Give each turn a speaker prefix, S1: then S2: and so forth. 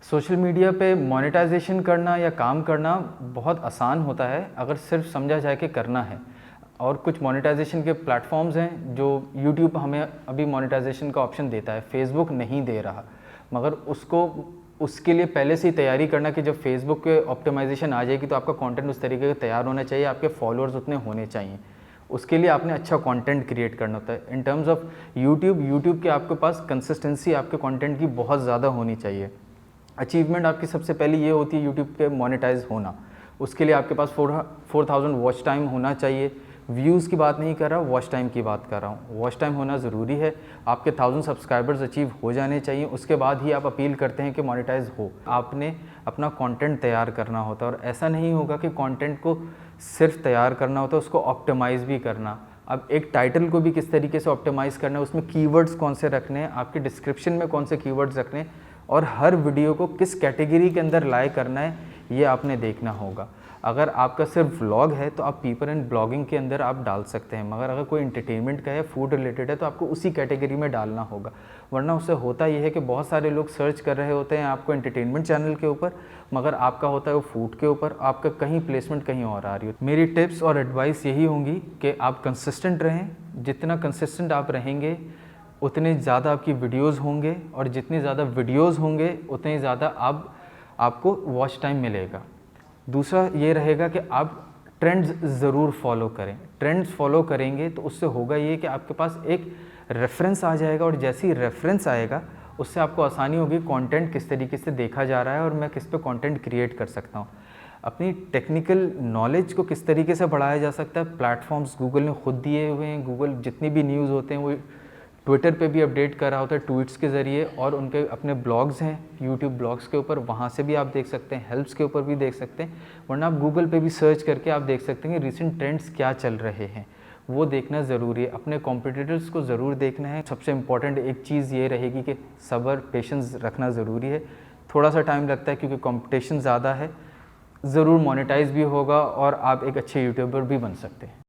S1: Social media पे monetization करना या काम करना बहुत आसान होता है अगर सिर्फ समझा जाए कि करना है। और कुछ मोनेटाइजेशन के प्लेटफॉर्म्स हैं जो यूट्यूब हमें अभी मोनेटाइजेशन का ऑप्शन देता है, फेसबुक नहीं दे रहा। मगर उसके लिए पहले से ही तैयारी करना कि जब फेसबुक के ऑप्टिमाइजेशन आ जाएगी तो आपका कंटेंट उस तरीके का तैयार होना चाहिए, आपके फॉलोअर्स उतने होने चाहिए। उसके लिए आपने अच्छा कंटेंट क्रिएट करना होता है। इन टर्म्स ऑफ यूट्यूब के आपके पास कंसिस्टेंसी आपके कंटेंट की बहुत ज़्यादा होनी चाहिए। अचीवमेंट आपकी सबसे पहले ये होती है यूट्यूब पे मोनेटाइज होना। उसके लिए आपके पास 4000 वॉच टाइम होना चाहिए। व्यूज़ की बात नहीं कर रहा, वॉच टाइम की बात कर रहा हूँ। वॉच टाइम होना ज़रूरी है। आपके 1000 सब्सक्राइबर्स अचीव हो जाने चाहिए, उसके बाद ही आप अपील करते हैं कि मोनेटाइज हो। आपने अपना कंटेंट तैयार करना होता है और ऐसा नहीं होगा कि कंटेंट को सिर्फ तैयार करना होता है, उसको ऑप्टिमाइज़ भी करना। अब एक टाइटल को भी किस तरीके से ऑप्टिमाइज़ करना है, उसमें कीवर्ड्स कौन से रखने हैं, आपके डिस्क्रिप्शन में कौन से कीवर्ड्स रखने हैं और हर वीडियो को किस कैटेगरी के अंदर लाए करना है, ये आपने देखना होगा। अगर आपका सिर्फ व्लॉग है तो आप पीपल एंड ब्लॉगिंग के अंदर आप डाल सकते हैं, मगर अगर कोई एंटरटेनमेंट का है, फूड रिलेटेड है, तो आपको उसी कैटेगरी में डालना होगा। वरना उससे होता ये है कि बहुत सारे लोग सर्च कर रहे होते हैं आपको एंटरटेनमेंट चैनल के ऊपर, मगर आपका होता है वो फूड के ऊपर, आपका कहीं प्लेसमेंट कहीं और आ रही हो। मेरी टिप्स और एडवाइस यही होंगी कि आप कंसिस्टेंट रहें। जितना कंसिस्टेंट आप रहेंगे उतने ज़्यादा आपकी वीडियोज़ होंगे, और जितने ज़्यादा वीडियोज़ होंगे उतने ज़्यादा आपको वॉच टाइम मिलेगा। दूसरा ये रहेगा कि आप ट्रेंड्स ज़रूर फॉलो करें। ट्रेंड्स फॉलो करेंगे तो उससे होगा ये कि आपके पास एक रेफरेंस आ जाएगा, और जैसे ही रेफरेंस आएगा उससे आपको आसानी होगी कंटेंट किस तरीके से देखा जा रहा है और मैं किस पे कंटेंट क्रिएट कर सकता हूँ। अपनी टेक्निकल नॉलेज को किस तरीके से बढ़ाया जा सकता है, प्लेटफॉर्म्स गूगल ने खुद दिए हुए हैं। गूगल जितनी भी न्यूज़ होते हैं वो ट्विटर पे भी अपडेट कर रहा होता है ट्वीट्स के ज़रिए, और उनके अपने ब्लॉग्स हैं यूट्यूब ब्लॉग्स के ऊपर, वहाँ से भी आप देख सकते हैं, हेल्प्स के ऊपर भी देख सकते हैं। वरना आप गूगल पे भी सर्च करके आप देख सकते हैं कि रिसेंट ट्रेंड्स क्या चल रहे हैं, वो देखना ज़रूरी है। अपने कॉम्पिटिटर्स को ज़रूर देखना है। सबसे इम्पॉर्टेंट एक चीज़ ये रहेगी कि सब्र, पेशेंस रखना ज़रूरी है। थोड़ा सा टाइम लगता है क्योंकि कॉम्पिटिशन ज़्यादा है। ज़रूर मोनेटाइज भी होगा और आप एक अच्छे यूट्यूबर भी बन सकते हैं।